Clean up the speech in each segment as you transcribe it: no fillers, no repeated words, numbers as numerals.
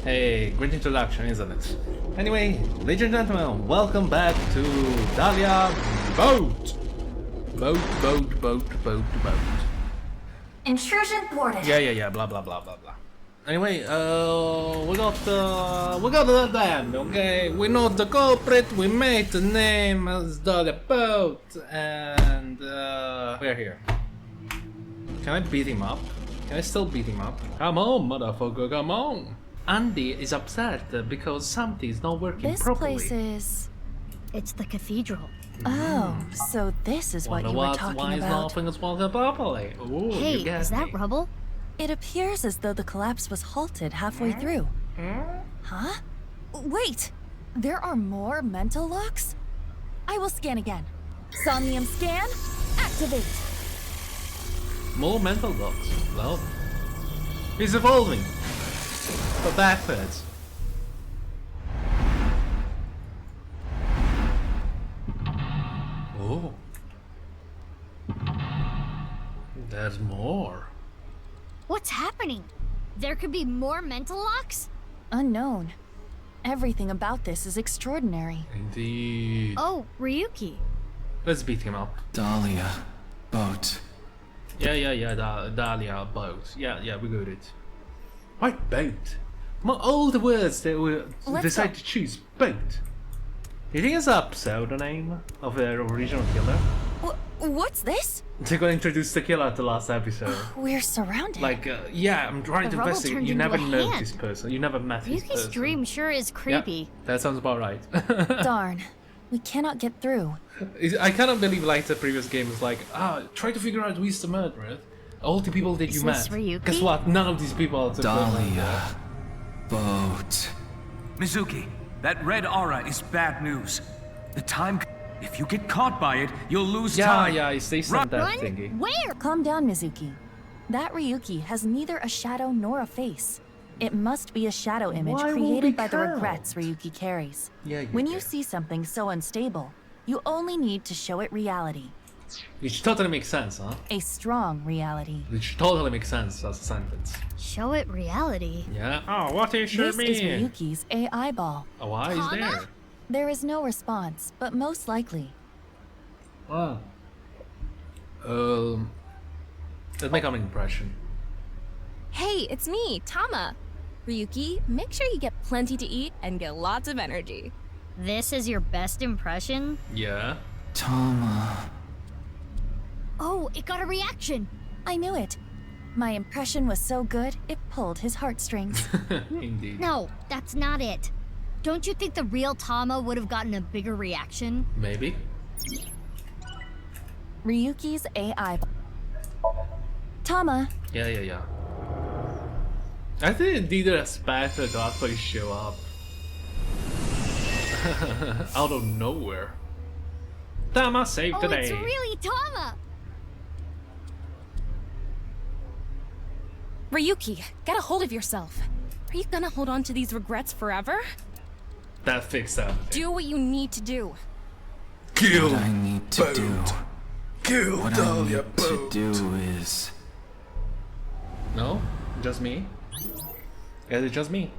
Hey, great introduction, isn't it? Anyway, ladies and gentlemen, welcome back to Dahlia Boat! Boat. Intrusion thwarted. Yeah, blah blah. Anyway, we got the damn, okay? We know the culprit, we made the name as Dahlia Boat, and we're here. Can I beat him up? Can I still beat him up? Come on, motherfucker, come on! Andy is upset because something's not working properly. This place is... It's the cathedral. Oh, so this is what you were talking why about. Why is nothing working properly? Ooh, Hey, you get is that me. rubble? It appears as though the collapse was halted halfway through. Huh? Wait! There are more mental locks? I will scan again. Somnium scan, activate! More mental blocks. Well, he's evolving. But backwards. Oh. There's more. What's happening? There could be more mental locks? Unknown. Everything about this is extraordinary. Indeed. Oh, Ryuki. Let's beat him up. Dahlia Boat. Yeah, Dahlia Boat. Yeah, we got it. Why boat? All the words that we decided to choose. Boat. You think it's a pseudo name of their original killer? What's this? They're gonna introduce the killer at the last episode. We're surrounded. Like, yeah, I'm trying The to rubble investigate. turned You into never a know hand. this person. You never met this Ryuki's person. dream sure is creepy. Yeah, that sounds about right. Darn. We cannot get through. I cannot believe, like, the previous game was like, try to figure out who is the murderer. All the people that Is you this met. Ryuki? Guess what? None of these people are the Dahlia Boat. Mizuki, that red aura is bad news. The time... If you get caught by it, you'll lose time. Yeah, they sent that Run? thingy. Where? Calm down, Mizuki. That Ryuki has neither a shadow nor a face. It must be a shadow image Why will we created by the count? regrets Ryuki carries. Yeah, When do. you see something so unstable, you only need to show it reality. Which totally makes sense, huh? A strong reality. Which totally makes sense as a sentence. Show it reality. Yeah. Oh, what is This is mean? Ryuki's AI ball. Oh, why is there? Tama? There is no response, but most likely. Oh. Let's make an impression. Hey, it's me, Tama. Ryuki, make sure you get plenty to eat and get lots of energy. This is your best impression? Yeah. Tama. Oh, it got a reaction. I knew it. My impression was so good, it pulled his heartstrings. Indeed. No, that's not it. Don't you think the real Tama would have gotten a bigger reaction? Maybe. Ryuki's AI ball. Tama, Yeah. I think they didn't expect her to actually show up. Out of nowhere. Tama saved the Oh, it's day. really Tama! Ryuki, get a hold of yourself. Are you gonna hold on to these regrets forever? That fixed everything. Do what you need to do. Kill What I need to do. Kill What I need to do is... No? Just me? Is it just me?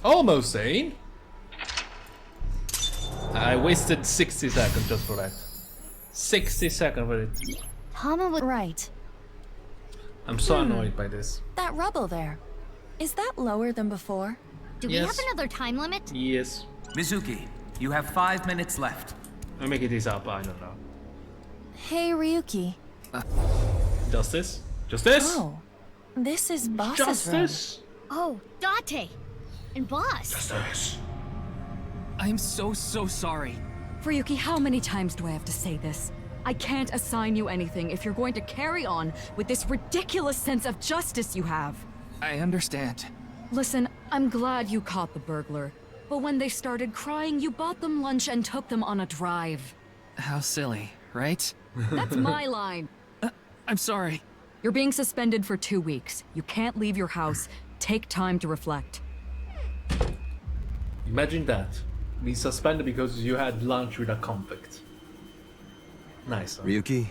Almost sane. I wasted 60 seconds just for that. 60 seconds for it. Tama would... right. I'm so annoyed by this. That rubble there. Is that lower than before? Do we Yes. have another time limit? Yes. Mizuki, you have 5 minutes left. I'm making this up, I don't know. Hey, Ryuki. Justice? Justice? Oh, this is Boss's Justice? Oh, Date! And Boss! Justice. I'm so sorry. Ryuki, how many times do I have to say this? I can't assign you anything if you're going to carry on with this ridiculous sense of justice you have. I understand. Listen, I'm glad you caught the burglar. But when they started crying, you bought them lunch and took them on a drive. How silly, right? That's my line. I'm sorry. You're being suspended for 2 weeks. You can't leave your house. Take time to reflect. Imagine that. Be suspended because you had lunch with a convict. Nice. Huh? Ryuki,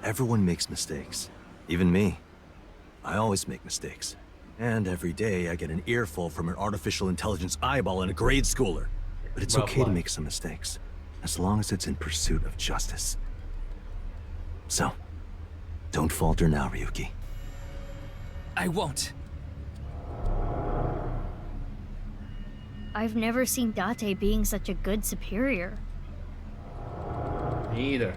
everyone makes mistakes. Even me. I always make mistakes. And every day I get an earful from an artificial intelligence eyeball and a grade schooler. But it's okay to make some mistakes, as long as it's in pursuit of justice. So, don't falter now, Ryuki. I won't. I've never seen Date being such a good superior. Me either.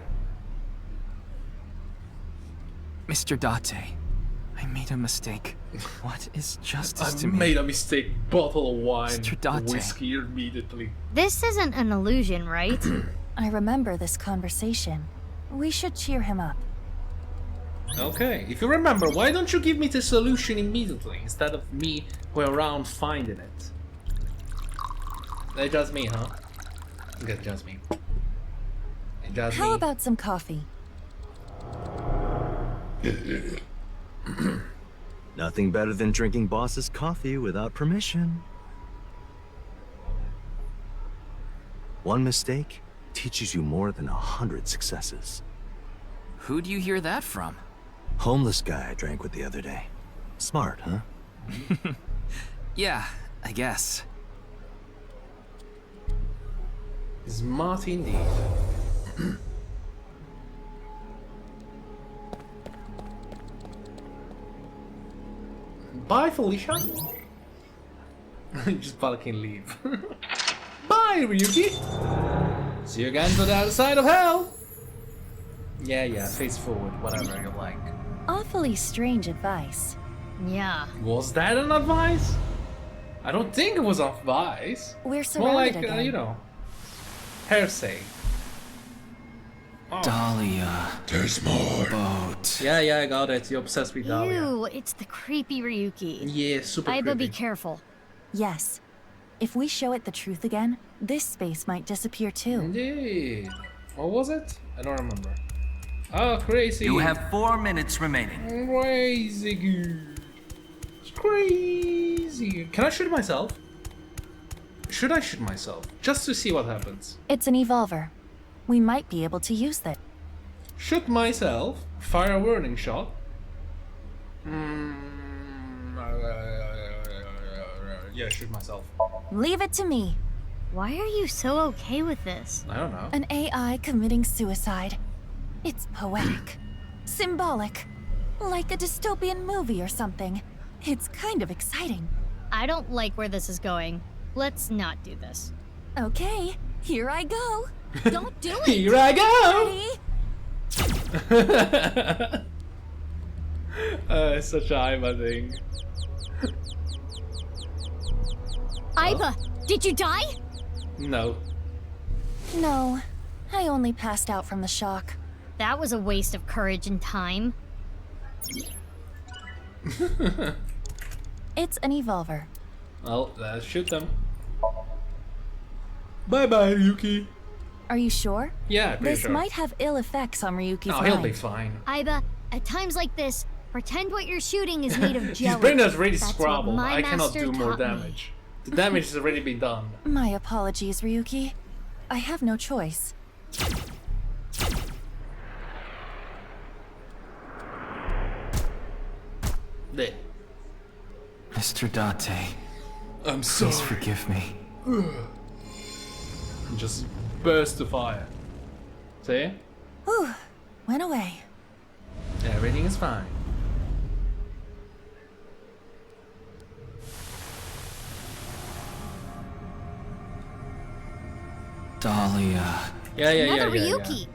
Mr. Date, I made a mistake. What is justice to I me? made a mistake. Bottle of wine. Mr. Date. Whiskey immediately. This isn't an illusion, right? I remember this conversation. We should cheer him up. Okay, if you remember, why don't you give me the solution immediately instead of me going around finding it? That's just me, huh? It's just me. It's just How me. about some coffee? Nothing better than drinking boss's coffee without permission. One mistake teaches you more than 100 successes. Who do you hear that from? Homeless guy I drank with the other day. Smart, huh? Yeah, I guess. Smart indeed. Bye, Felicia. Just fucking leave. Bye, Ryuki. See you again to the other side of hell. Yeah, face forward, whatever you like. Awfully strange advice. Yeah. Was that an advice? I don't think it was advice. We're More surrounded like, again. you know, hearsay. Oh. Dahlia. There's more. Boat. Yeah, I got it. You're obsessed with Dahlia. Ew, it's the creepy Ryuki. Yeah, super Aiba, creepy. be careful. Yes. If we show it the truth again, this space might disappear too. Indeed. What was it? I don't remember. Oh, crazy. You have 4 minutes remaining. Crazy good. It's crazy. Can I shoot myself? Should I shoot myself? Just to see what happens. It's an evolver. We might be able to use that. Shoot myself. Fire a warning shot. Yeah, shoot myself. Leave it to me. Why are you so okay with this? I don't know. An AI committing suicide. It's poetic, symbolic, like a dystopian movie or something. It's kind of exciting. I don't like where this is going. Let's not do this. Okay, here I go. Don't do it. Here I go. Ready? It's such a Aiba thing. Aiba, did you die? No. No, I only passed out from the shock. That was a waste of courage and time. It's an evolver. Well, let's shoot them. Bye, Ryuki. Are you sure? Yeah, pretty This sure. might have ill effects on Ryuki's No, mind. he'll be fine. Aiba, at times like this, pretend what you're shooting is made of His jelly. brain has already That's what scrabbled. my I cannot master do more taught me. damage. The damage has already been done. My apologies, Ryuki. I have no choice. There. Mr. Date, I'm please sorry. forgive me. Just burst to fire. See? Whew, went away. Everything is fine. Dahlia. Yeah. Another Ryuki.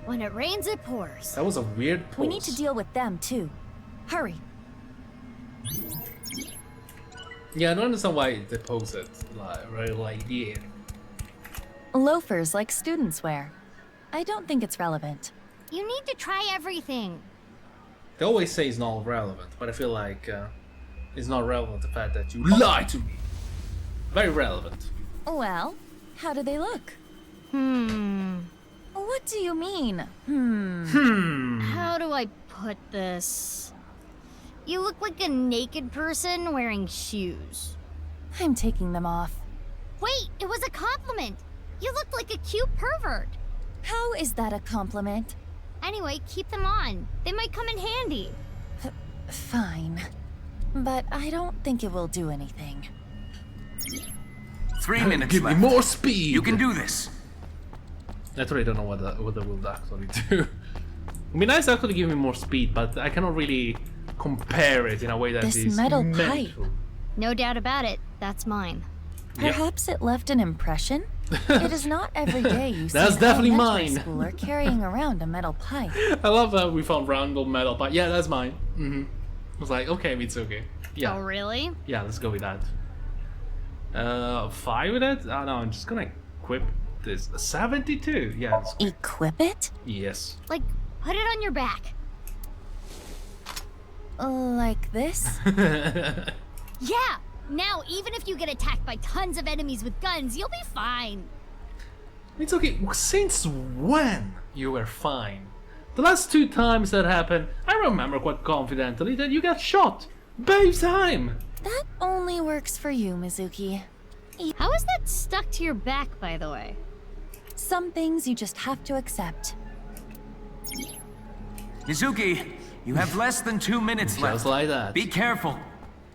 When it rains, it pours. That was a weird pose. We need to deal with them too. Hurry. Yeah, I don't understand why they pose it like yeah. Loafers like students wear. I don't think it's relevant. You need to try everything. They always say it's not relevant, but I feel like it's not relevant the fact that you lied to me. Very relevant. Well, how do they look? Hmm. What do you mean? How do I put this? You look like a naked person wearing shoes. I'm taking them off. Wait, it was a compliment. You look like a cute pervert. How is that a compliment? Anyway, keep them on. They might come in handy. Fine. but I don't think it will do anything. 3 minutes Give me left. more speed. You can do this. I actually don't know what the will actually do. It'd be nice to actually give me more speed, but I cannot really compare it in a way that This is metal mental. pipe. No doubt about it. That's mine. Perhaps it left an impression? It is not every day you see That's an definitely elementary mine. schooler carrying around a metal pipe. I love that we found random metal pipe. Yeah, that's mine. I was like, okay, it's okay. Yeah. Oh, really? Yeah, let's go with that. 5 with it? Oh no, I'm just gonna equip this. 72? Yeah, let's Equip it? yes. Like, put it on your back. Like this? Yeah! Now, even if you get attacked by tons of enemies with guns, you'll be fine. It's okay. Since when you were fine? The last 2 times that happened, I remember quite confidently that you got shot. Both time. That only works for you, Mizuki. How is that stuck to your back, by the way? Some things you just have to accept. Mizuki, you have less than 2 minutes left. Just like that. Be careful.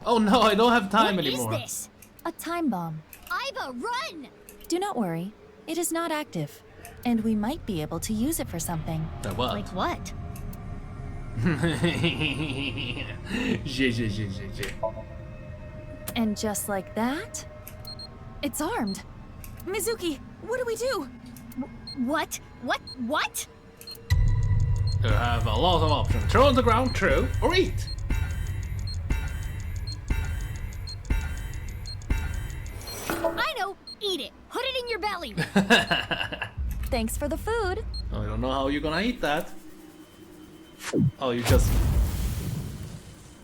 Oh no, I don't have time What is anymore. this? A time bomb. Aiba, run! Do not worry. It is not active. And we might be able to use it for something. That what? Like what? And just like that, it's armed. Mizuki, what do we do? What? What? You have a lot of options. Throw on the ground, true, or eat. I know! Eat it! Put it in your belly! Thanks for the food. I don't know how you're gonna eat that. Oh, you just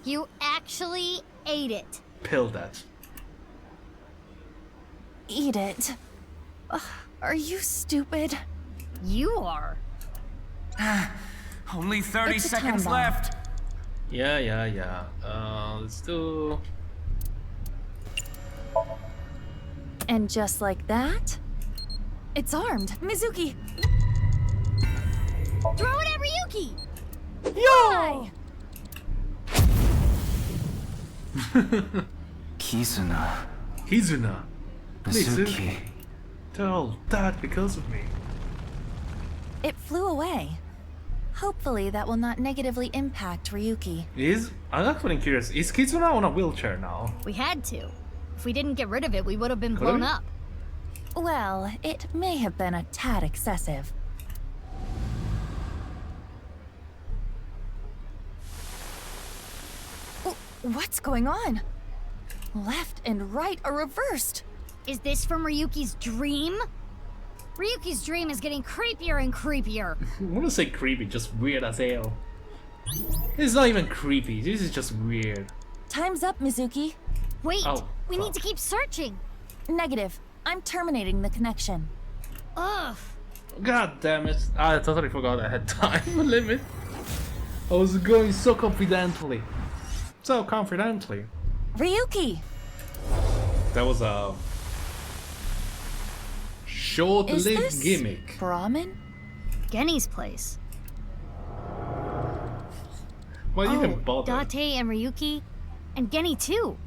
You actually ate it. pilled that. Eat it. Ugh, are you stupid? You are. Only 30 It's a seconds time bomb. left. Yeah. Let's do. And just like that, it's armed. Mizuki! Throw it at Ryuki! Yo! Kizuna. Hizuna. Mizuki. Tell that because of me. It flew away. Hopefully that will not negatively impact Ryuki. I'm actually curious. Is Kizuna on a wheelchair now? We had to. If we didn't get rid of it, we would have been Could blown we? up. Well, it may have been a tad excessive. What's going on? Left and right are reversed. Is this from Ryuki's dream? Ryuki's dream is getting creepier and creepier. I want to say creepy, just weird as hell. It's not even creepy, this is just weird. Time's up, Mizuki. Wait, Oh, we need fuck. to keep searching. Negative. I'm terminating the connection. Ugh. God damn it. I totally forgot I had time limit. I was going so confidently. So confidently. Ryuki! That was a Is short-lived this gimmick. Brahmin? Genny's place. Why even bother? Date and Ryuki. And Genny too.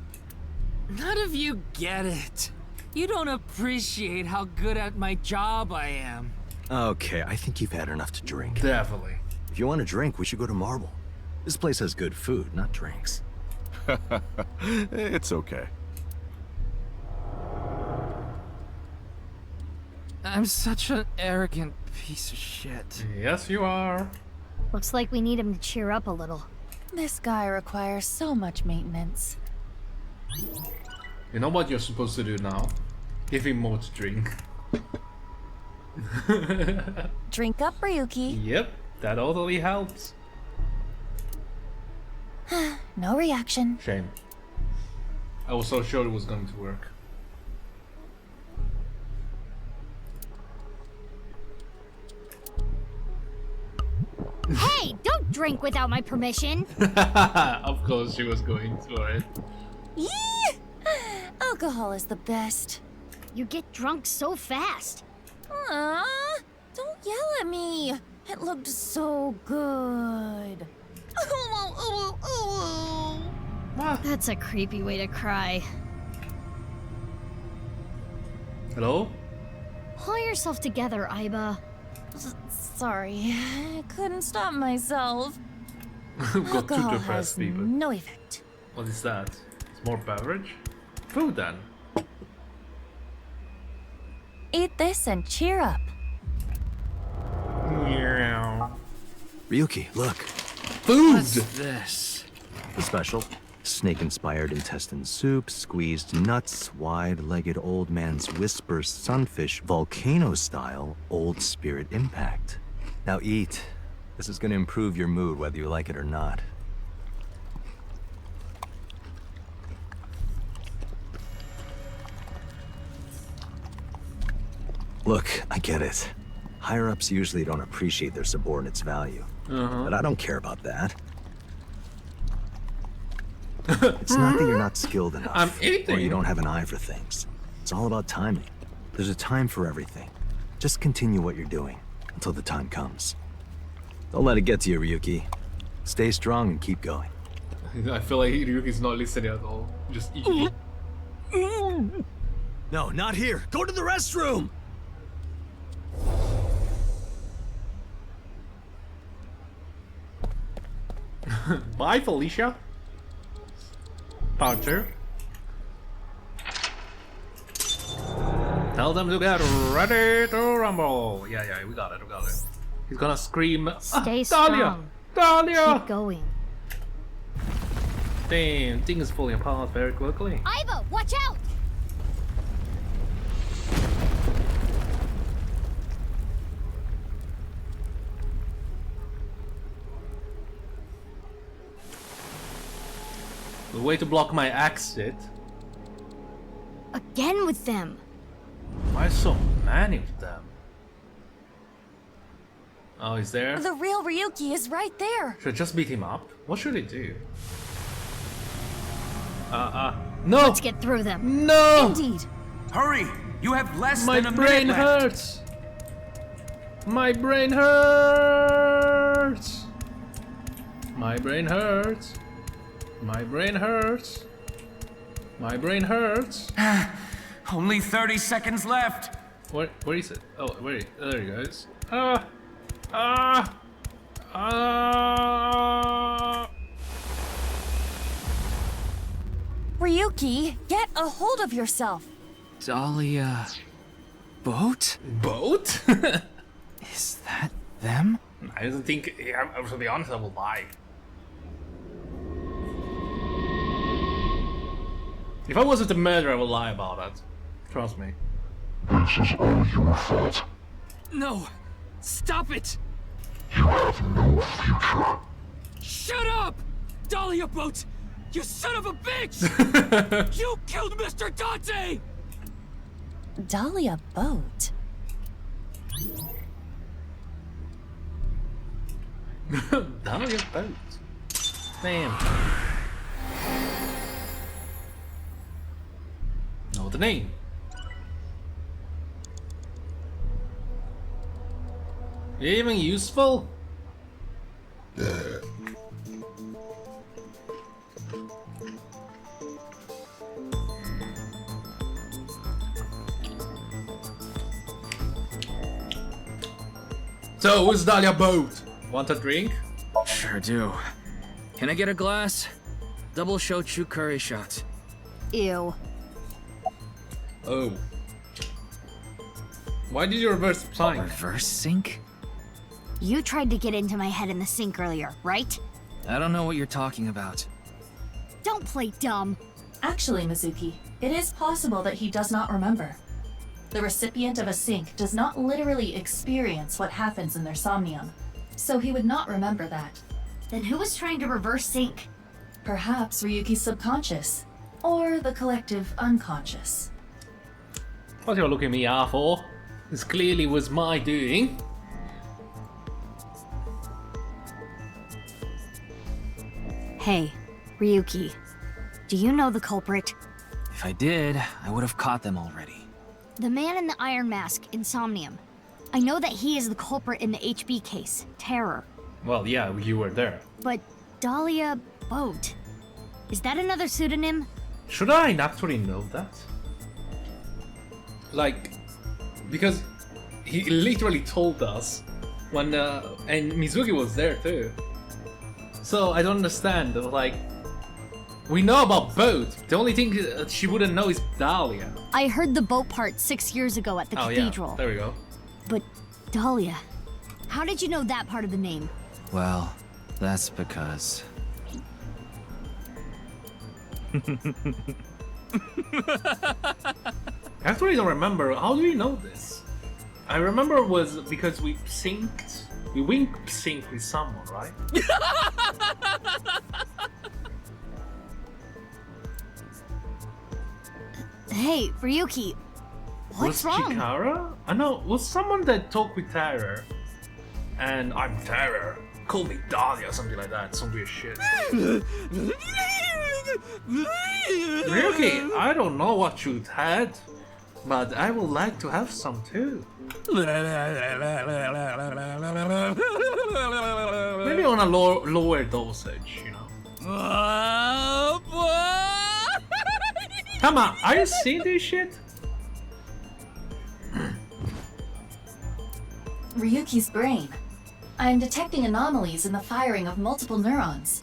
None of you get it. You don't appreciate how good at my job I am. Okay, I think you've had enough to drink. Definitely. If you want a drink, we should go to Marble. This place has good food, not drinks. It's okay. I'm such an arrogant piece of shit. Yes, you are. Looks like we need him to cheer up a little. This guy requires so much maintenance. You know what you're supposed to do now? Give him more to drink. Drink up, Ryuki. Yep, that totally helps. No reaction. Shame. I was so sure it was going to work. Hey, don't drink without my permission. Of course she was going for it. Yee! Alcohol is the best. You get drunk so fast. Aww, don't yell at me. It looked so good. What? That's a creepy way to cry. Hello? Pull yourself together, Aiba. Sorry, I couldn't stop myself. Got too Alcohol depressed, has people. no effect. What is that? It's more beverage? Food then. Eat this and cheer up. Meow. Ryuki, look. Food! What's this? The special. Snake-inspired intestine soup, squeezed nuts, wide-legged old man's whisper sunfish, volcano-style old spirit impact. Now eat. This is gonna improve your mood whether you like it or not. Look, I get it. Higher-ups usually don't appreciate their subordinates' value. But I don't care about that. It's not that you're not skilled enough, I'm eating. or you don't have an eye for things. It's all about timing. There's a time for everything. Just continue what you're doing until the time comes. Don't let it get to you, Ryuki. Stay strong and keep going. I feel like Ryuki's not listening at all. Just eating. No, not here. Go to the restroom! Bye, Felicia. Part 2. Tell them to get ready to rumble. Yeah, we got it. He's gonna scream. Stay Dahlia! strong. Dahlia! Keep going. Damn, thing is falling apart very quickly. Aiba, watch out! The way to block my exit. Again with them. Why so many of them? Oh, he's there? The real Ryuki is right there. Should I just beat him up? What should I do? No! Let's get through them. No! Indeed. Hurry! You have less My than a brain minute left. hurts! My brain hurts! My brain hurts! My brain hurts! My brain hurts! Only 30 seconds left. Where is it? Oh, wait, there he goes. Ryuki, get a hold of yourself. Dahlia... boat? Boat? Is that them? I don't think, to be honest, I will buy. If I wasn't a murderer, I would lie about it. Trust me. This is all your fault. No! Stop it! You have no future. Shut up! Dahlia Boat! You son of a bitch! You killed Mr. Dante! Dahlia Boat. Dahlia Boat. Damn. Know the name. Even useful? So, who's Dahlia Boat? Want a drink? Sure do. Can I get a glass? Double shochu curry shot. Ew. Oh. Why did you reverse plank? Reverse sync? You tried to get into my head in the sink earlier, right? I don't know what you're talking about. Don't play dumb. Actually, Mizuki, it is possible that he does not remember. The recipient of a sync does not literally experience what happens in their somnium, so he would not remember that. Then who was trying to reverse sync? Perhaps Ryuki's subconscious, or the collective unconscious. What you're looking at me out for? This clearly was my doing. Hey, Ryuki. Do you know the culprit? If I did, I would have caught them already. The man in the iron mask in Somnium. I know that he is the culprit in the HB case, Terror. Well, yeah, you were there. But Dahlia Boat. Is that another pseudonym? Should I actually know that? Like, because he literally told us when, and Mizuki was there too. So I don't understand, like, we know about boat. The only thing she wouldn't know is Dahlia. I heard the boat part 6 years ago at the cathedral. Yeah, there we go. But Dahlia, how did you know that part of the name? Well, that's because... I actually don't remember. How do we know this? I remember it was because we synced. We wink sync with someone, right? Hey, Ryuki, what's wrong? Chikara? I know. Was someone that talked with Terror? And I'm Terror. Call me Dahlia or something like that. Some weird shit. Ryuki, I don't know what you had, but I would like to have some too. Maybe on a lower dosage, you know. Come on, are you seeing this shit? Ryuki's brain. I am detecting anomalies in the firing of multiple neurons.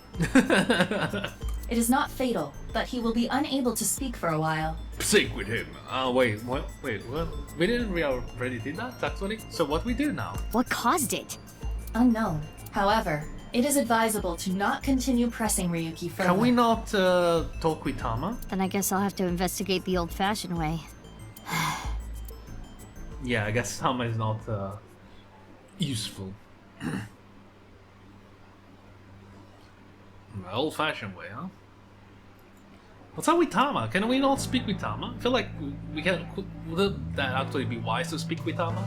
It is not fatal, but he will be unable to speak for a while. Sync with him. Wait, what? We already did that, actually? So what we do now? What caused it? Unknown. However, it is advisable to not continue pressing Ryuki further. Can we not talk with Tama? Then I guess I'll have to investigate the old-fashioned way. Yeah, I guess Tama is not useful. Old-fashioned way, huh? What's up with Tama? Can we not speak with Tama? I feel like we can. Would that actually be wise to speak with Tama?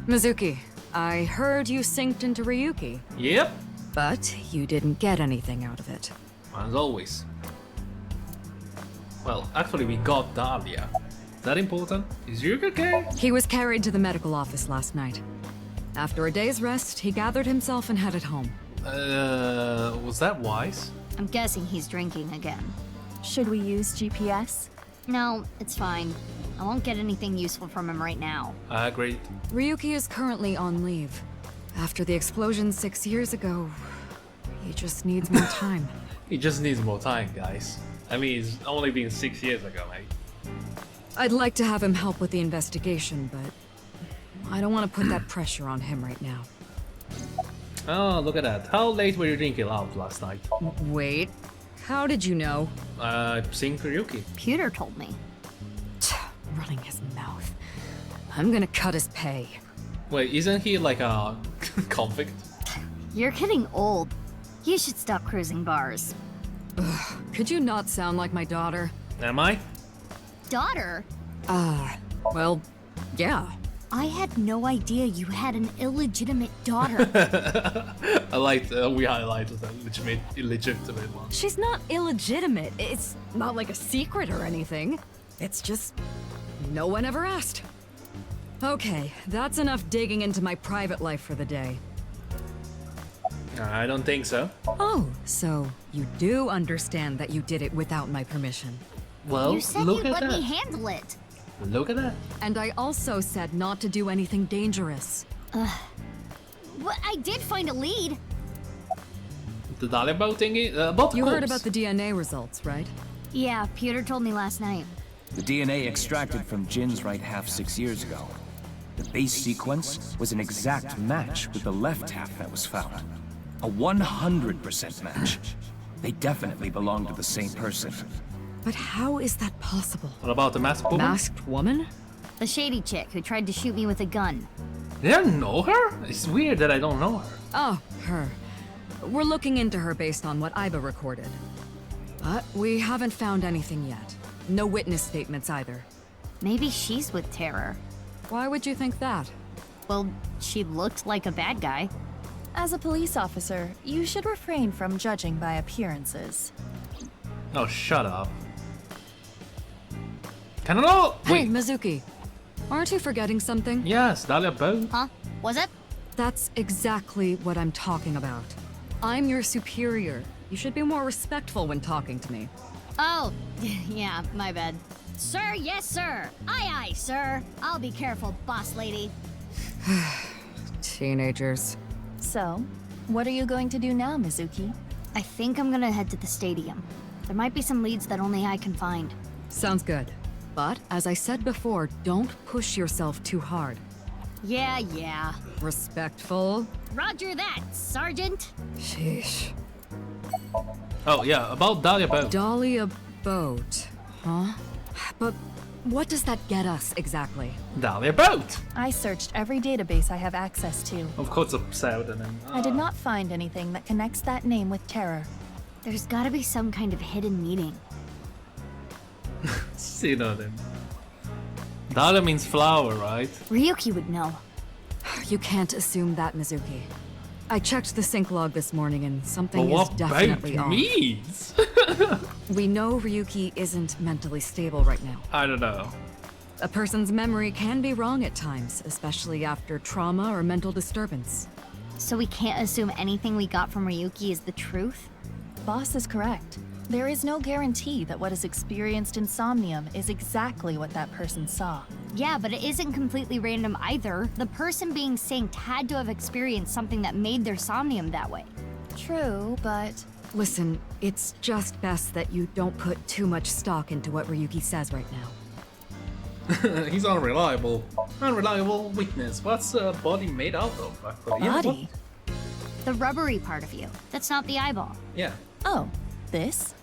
Mizuki, I heard you synced into Ryuki. Yep. But you didn't get anything out of it. As always. Well, actually we got Dahlia. Is that important? Is Ryuki okay? He was carried to the medical office last night. After a day's rest, he gathered himself and headed home. Was that wise? I'm guessing he's drinking again. Should we use GPS? No, it's fine. I won't get anything useful from him right now. Great. Ryuki is currently on leave. After the explosion 6 years ago, he just needs more time. He just needs more time, guys. I mean, it's only been 6 years ago, mate. I'd like to have him help with the investigation, but I don't want to put that pressure on him right now. Oh, look at that. How late were you drinking out last night? Wait, how did you know? Seeing Ryuki. Pewter told me. Running his mouth. I'm gonna cut his pay. Wait, isn't he like a convict? You're getting old. You should stop cruising bars. Ugh, could you not sound like my daughter? Am I? Daughter? Well, yeah. I had no idea you had an illegitimate daughter. I liked, we highlighted that illegitimate one. She's not illegitimate. It's not like a secret or anything. It's just no one ever asked. Okay, that's enough digging into my private life for the day. I don't think so. Oh, so you do understand that you did it without my permission. Well, you said look you'd at let that. me handle it. Look at that. And I also said not to do anything dangerous. Well, I did find a lead. The Dahlia boat thingy? About You corpse. heard about the DNA results, right? Yeah, Pewter told me last night. The DNA extracted from Jin's right half 6 years ago. The base sequence was an exact match with the left half that was found. A 100% match. They definitely belong to the same person. But how is that possible? What about the masked woman? Masked woman? The shady chick who tried to shoot me with a gun. Did I know her? It's weird that I don't know her. Oh, her. We're looking into her based on what Aiba recorded. But we haven't found anything yet. No witness statements either. Maybe she's with Terror. Why would you think that? Well, she looked like a bad guy. As a police officer, you should refrain from judging by appearances. Oh, shut up. Can I know? Hey, Wait. Mizuki. Aren't you forgetting something? Yes, Dahlia boat. Huh? Was it? That's exactly what I'm talking about. I'm your superior. You should be more respectful when talking to me. Oh, yeah, my bad. Sir, yes, sir. Aye, aye, sir. I'll be careful, boss lady. Teenagers. So, what are you going to do now, Mizuki? I think I'm gonna head to the stadium. There might be some leads that only I can find. Sounds good. But, as I said before, don't push yourself too hard. Yeah. Respectful. Roger that, Sergeant. Sheesh. Oh yeah, about Dahlia Boat. Dahlia Boat, huh? But what does that get us exactly? Dahlia Boat! I searched every database I have access to. Of course, a pseudonym. I did not find anything that connects that name with terror. There's gotta be some kind of hidden meaning. Pseudonym. Dahlia means flower, right? Ryuki would know. You can't assume that, Mizuki. I checked the sync log this morning and something But is what definitely boat off. means? We know Ryuki isn't mentally stable right now. I don't know. A person's memory can be wrong at times, especially after trauma or mental disturbance. So we can't assume anything we got from Ryuki is the truth? Boss is correct. There is no guarantee that what is experienced in Somnium is exactly what that person saw. Yeah, but it isn't completely random either. The person being synced had to have experienced something that made their Somnium that way. True, but... Listen, it's just best that you don't put too much stock into what Ryuki says right now. He's unreliable. Unreliable weakness. What's a body made out of? Body? The rubbery part of you. That's not the eyeball. Yeah. Oh, this?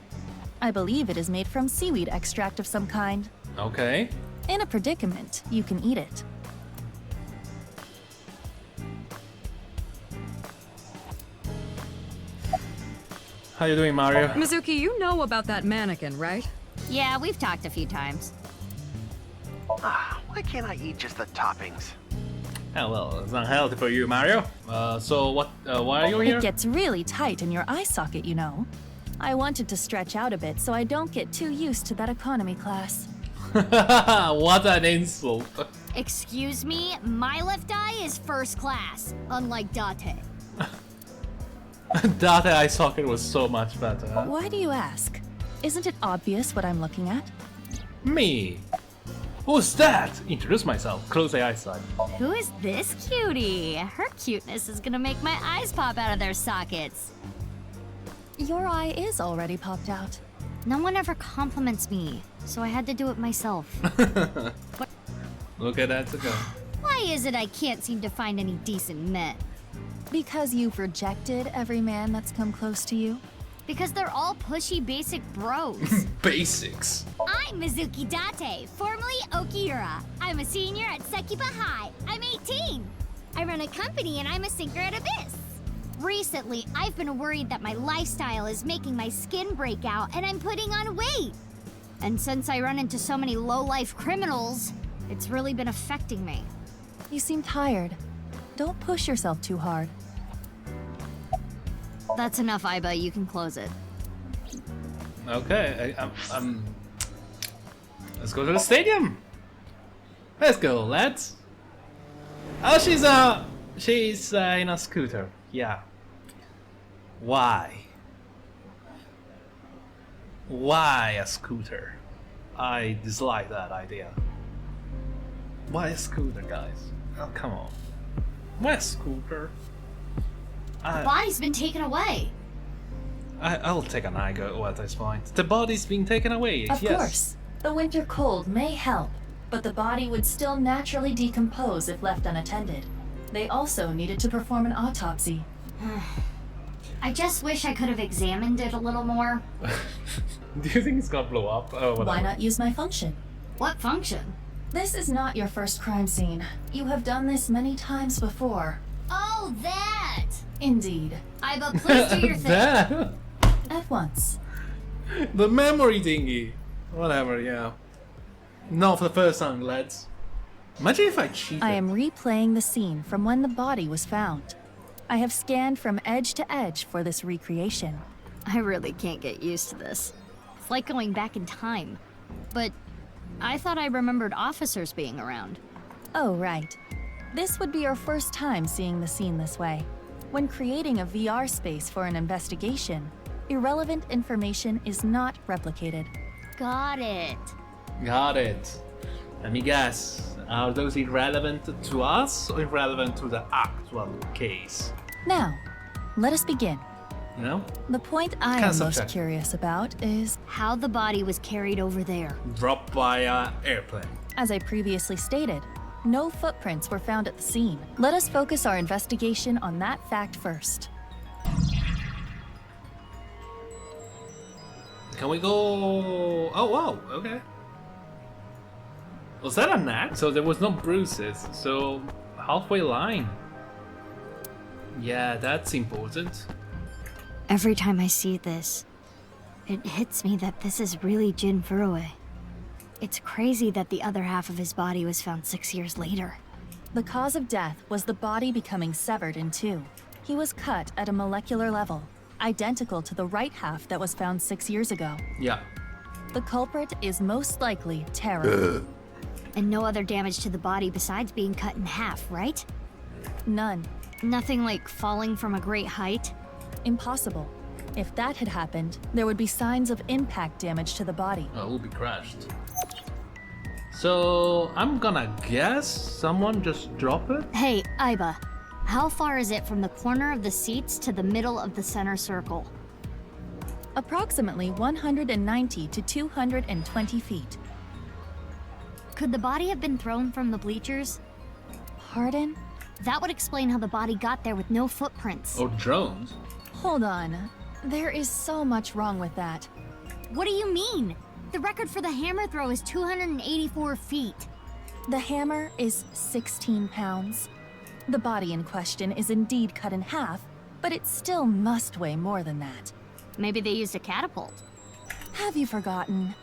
I believe it is made from seaweed extract of some kind. Okay. In a predicament, you can eat it. How you doing, Mario? Mizuki, you know about that mannequin, right? Yeah, we've talked a few times. Why can't I eat just the toppings? Oh, well, it's unhealthy for you, Mario. So what, why are you here? It gets really tight in your eye socket, you know. I wanted to stretch out a bit so I don't get too used to that economy class. What an insult. Excuse me, my left eye is first class, unlike Date. That eye socket was so much better. Why do you ask? Isn't it obvious what I'm looking at? Me? Who's that? Introduce myself. Close the eyesight. Who is this cutie? Her cuteness is gonna make my eyes pop out of their sockets. Your eye is already popped out. No one ever compliments me, so I had to do it myself. Look at that to go. Why is it I can't seem to find any decent men? Because you've rejected every man that's come close to you? Because they're all pushy basic bros. Basics. I'm Mizuki Date, formerly Okiura. I'm a senior at Sekiba High. I'm 18. I run a company and I'm a sinker at Abyss. Recently, I've been worried that my lifestyle is making my skin break out and I'm putting on weight. And since I run into so many low-life criminals, it's really been affecting me. You seem tired. Don't push yourself too hard. That's enough, Aiba. You can close it. Okay, let's go to the stadium. Let's go, lads. Oh, she's in a scooter. Yeah. Why? Why a scooter? I dislike that idea. Why a scooter, guys? Oh, come on. Why a scooter? The body's been taken away. I'll take an eye go at this point. The body's being taken away, Of yes. course. The winter cold may help, but the body would still naturally decompose if left unattended. They also needed to perform an autopsy. I just wish I could have examined it a little more. Do you think it's gonna blow up? Oh, whatever. Why not use my function? What function? This is not your first crime scene. You have done this many times before. Oh, that! Indeed. Aiba, please do your thing. That? At once. The memory thingy. Whatever, yeah. Not for the first time, lads. Imagine if I cheated. I am replaying the scene from when the body was found. I have scanned from edge to edge for this recreation. I really can't get used to this. It's like going back in time. But I thought I remembered officers being around. Oh, right. This would be our first time seeing the scene this way. When creating a VR space for an investigation, irrelevant information is not replicated. Got it. Got it. Let me guess. Are those irrelevant to us or irrelevant to the actual case? Now, let us begin. You know? The point I am most curious about is how the body was carried over there. Dropped by an airplane. As I previously stated, no footprints were found at the scene. Let us focus our investigation on that fact first. Can we go... Oh, wow, okay. Was that an axe? So there was no bruises, so halfway line. Yeah, that's important. Every time I see this, it hits me that this is really Jin Furue. It's crazy that the other half of his body was found 6 years later. The cause of death was the body becoming severed in two. He was cut at a molecular level, identical to the right half that was found 6 years ago. Yeah. The culprit is most likely Tara. And no other damage to the body besides being cut in half, right? None. Nothing like falling from a great height? Impossible. If that had happened, there would be signs of impact damage to the body. Oh, it would be crashed. So, I'm gonna guess someone just dropped it? Hey, Aiba. How far is it from the corner of the seats to the middle of the center circle? Approximately 190 to 220 feet. Could the body have been thrown from the bleachers? Pardon? That would explain how the body got there with no footprints. Or drones? Hold on. There is so much wrong with that. What do you mean? The record for the hammer throw is 284 feet. The hammer is 16 pounds. The body in question is indeed cut in half, but it still must weigh more than that. Maybe they used a catapult. Have you forgotten?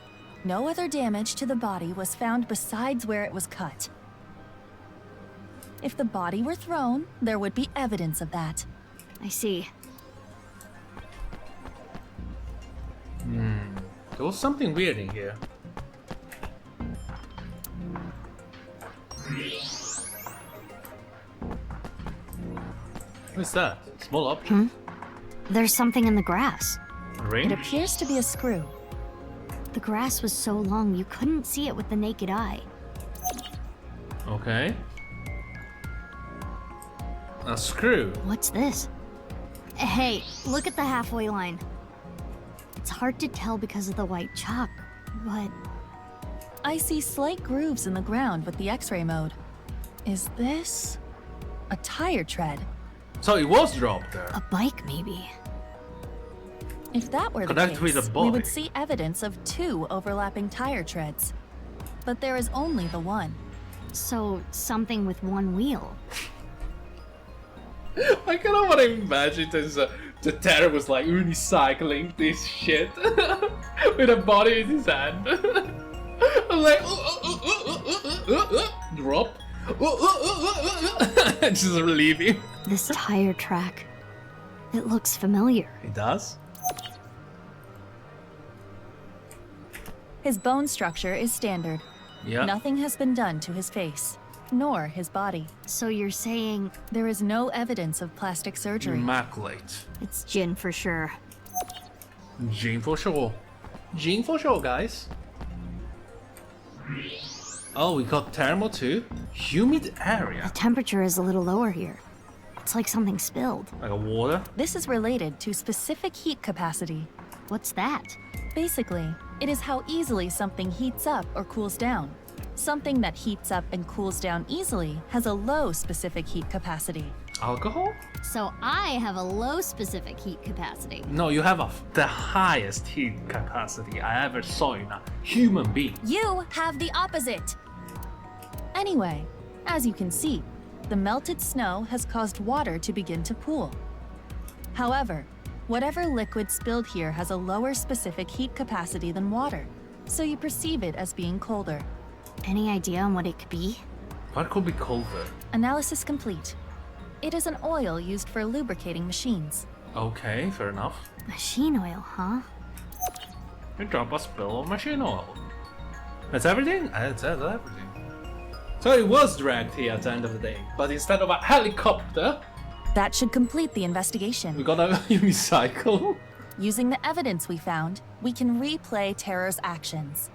No other damage to the body was found besides where it was cut. If the body were thrown, there would be evidence of that. I see. There was something weird in here. What's that? Small object? There's something in the grass. It appears to be a screw. The grass was so long you couldn't see it with the naked eye. Okay. A screw. What's this? Hey, look at the halfway line. It's hard to tell because of the white chalk, but... I see slight grooves in the ground with the X-ray mode. Is this a tire tread? So it was dropped there. A bike, maybe. If that were the Connected with case, a body. we would see evidence of two overlapping tire treads. But there is only the one. So, something with one wheel. I kind of want to imagine the terror was like really cycling this shit with a body in his hand. I'm like, drop, just leaving. This tire track, it looks familiar. It does? His bone structure is standard. Yeah. Nothing has been done to his face, nor his body. So you're saying... There is no evidence of plastic surgery. Immaculate. It's Jin for sure. Jin for sure. Jin for sure, guys. Oh, we got thermal too. Humid area. The temperature is a little lower here. It's like something spilled. Like a water? This is related to specific heat capacity. What's that? Basically, it is how easily something heats up or cools down. Something that heats up and cools down easily has a low specific heat capacity. Alcohol? So I have a low specific heat capacity. No, you have the highest heat capacity I ever saw in a human being. You have the opposite. Anyway, as you can see, the melted snow has caused water to begin to pool. However, whatever liquid spilled here has a lower specific heat capacity than water, so you perceive it as being colder. Any idea on what it could be? What could be colder? Analysis complete. It is an oil used for lubricating machines. Okay, fair enough. Machine oil, huh? You drop a spill of machine oil. That's everything? That's everything. So it was dragged here at the end of the day, but instead of a helicopter, That should complete the investigation. we got a unicycle. Using the evidence we found, we can replay Terror's actions.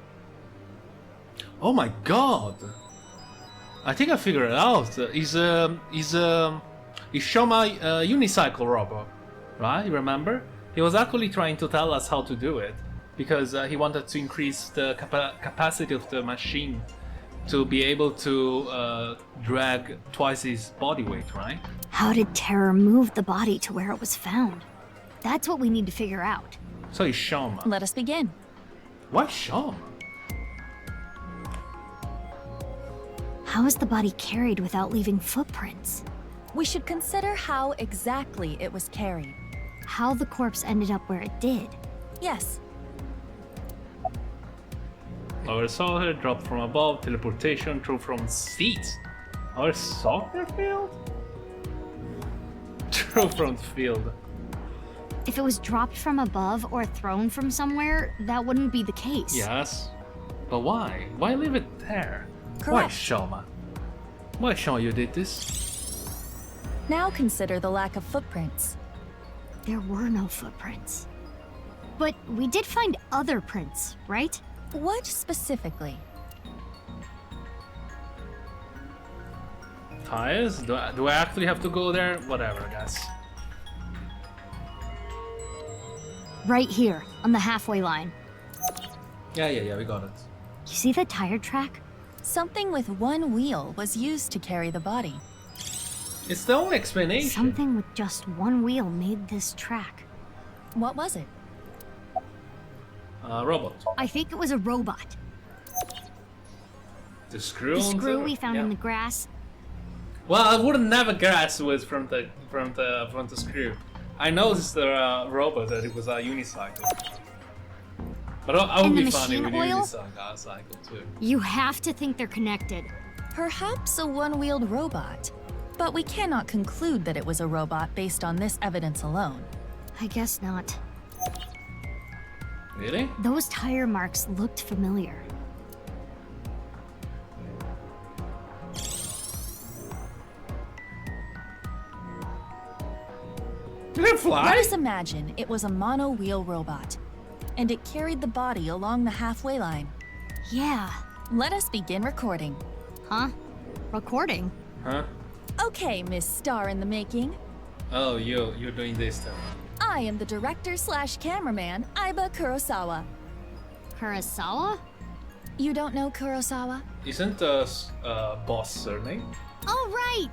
Oh my god! I think I figured it out. He's Shoma unicycle robot, right? You remember? He was actually trying to tell us how to do it because he wanted to increase the capacity of the machine to be able to drag twice his body weight, right? How did Terror move the body to where it was found? That's what we need to figure out. So he's Shoma. Let us begin. Why Shoma? How is the body carried without leaving footprints? We should consider how exactly it was carried. How the corpse ended up where it did. Yes. Our soldier dropped from above, teleportation through from seats. Our soccer field? Throw from the field. If it was dropped from above or thrown from somewhere, that wouldn't be the case. Yes. But why? Why leave it there? Why Correct. Shoma? Why Shoma you did this? Now consider the lack of footprints. There were no footprints. But we did find other prints, right? What specifically? Tires? Do I actually have to go there? Whatever, guys. Right here, on the halfway line. Yeah, we got it. You see the tire track? Something with one wheel was used to carry the body. It's the only explanation. Something with just one wheel made this track. What was it? Robot. I think it was a robot. The screw. The screw we found in the grass. Well, I wouldn't never guess it was from the screw. I noticed the robot that it was a unicycle. But I would be funny with unicycle too. You have to think they're connected. Perhaps a one-wheeled robot. But we cannot conclude that it was a robot based on this evidence alone. I guess not. Really? Those tire marks looked familiar. Did it fly? Let us imagine it was a mono-wheel robot, and it carried the body along the halfway line. Yeah. Let us begin recording. Huh? Recording? Huh? Okay, Miss Star in the Making. Oh, you're doing this then. I am the director/cameraman, Aiba Kurosawa. Kurosawa? You don't know Kurosawa? Isn't the boss surname? Oh, right!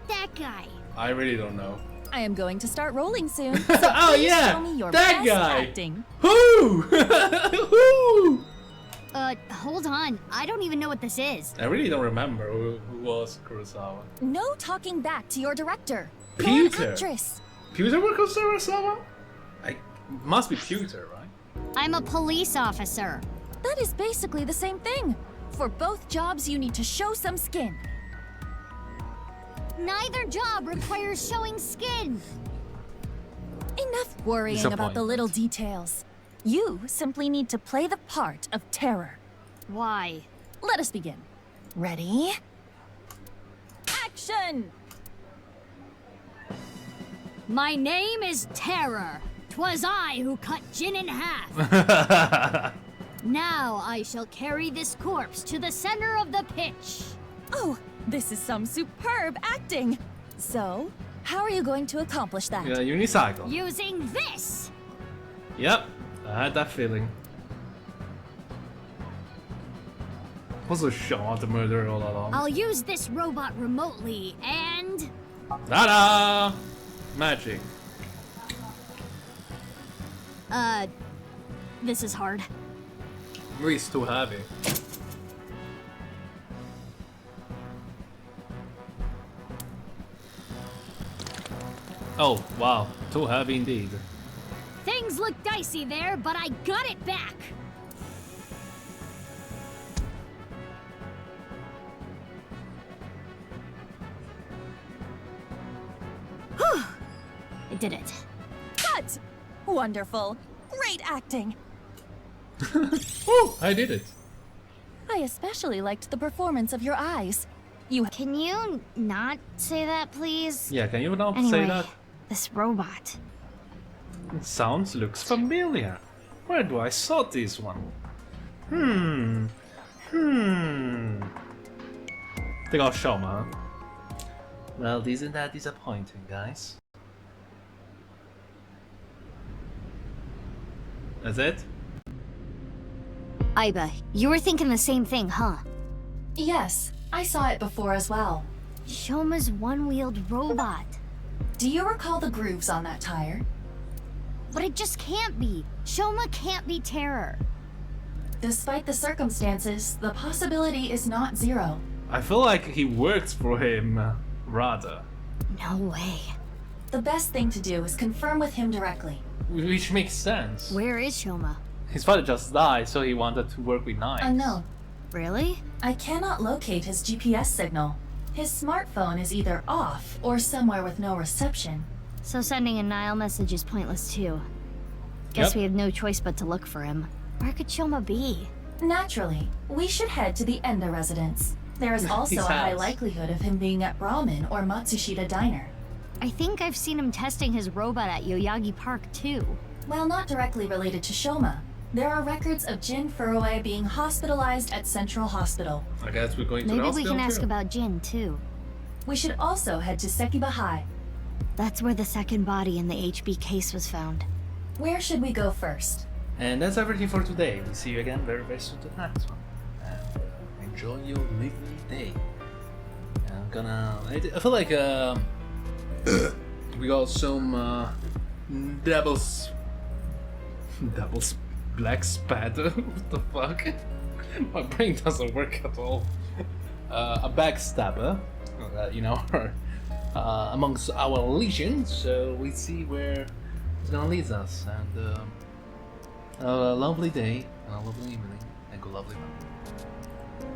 That guy. I really don't know. I am going to start rolling soon. So Oh please yeah, show me your that best guy. acting. Who? Who? Hold on. I don't even know what this is. I really don't remember who was Kurosawa. No talking back to your director. Peter. Your actress. Peter was Kurosawa? Must be Peter, right? I'm a police officer. That is basically the same thing. For both jobs, you need to show some skin. Neither job requires showing skin. Enough worrying about the little details. You simply need to play the part of Terror. Why? Let us begin. Ready? Action! My name is Terror. 'Twas I who cut Jin in half. Now I shall carry this corpse to the center of the pitch. Oh, this is some superb acting. So, how are you going to accomplish that? Yeah, unicycle. Using this. Yep, I had that feeling. Was a shot the murderer all along? I'll use this robot remotely and... Ta-da! Magic. This is hard. It's too heavy. Oh, wow. Too heavy indeed. Things look dicey there, but I got it back. Whew. I did it. Cut! Wonderful. Great acting. Oh, I did it. I especially liked the performance of your eyes. Can you not say that, please? Yeah, can you not Anyway, say that? this robot. It looks familiar. Where do I saw this one? They got Shoma. Well, isn't that disappointing, guys? That's it? Aiba, you were thinking the same thing, huh? Yes, I saw it before as well. Shoma's one-wheeled robot. Do you recall the grooves on that tire? But it just can't be. Shoma can't be Terror. Despite the circumstances, the possibility is not zero. I feel like he works for him, rather. No way. The best thing to do is confirm with him directly. Which makes sense. Where is Shoma? His father just died, so he wanted to work with knives. Unknown. Really? I cannot locate his GPS signal. His smartphone is either off or somewhere with no reception. So sending a Nile message is pointless too. Guess we have no choice but to look for him. Where could Shoma be? Naturally, we should head to the Enda residence. There is also a high likelihood of him being at Ramen or Matsushita Diner. I think I've seen him testing his robot at Yoyagi Park too. While not directly related to Shoma, there are records of Jin Furue being hospitalized at Central Hospital. I guess we're going to the Maybe hospital we can ask too. about Jin too. We should also head to Sekiba High. That's where the second body in the HB case was found. Where should we go first? And that's everything for today. We'll see you again very, very soon to the next one. And enjoy your lively day. I'm gonna... I feel like we got some devil's black spatter. What the fuck? My brain doesn't work at all. A backstabber, you know, amongst our legion. So we see where it's gonna lead us. And a lovely day and a lovely evening and good lovely night.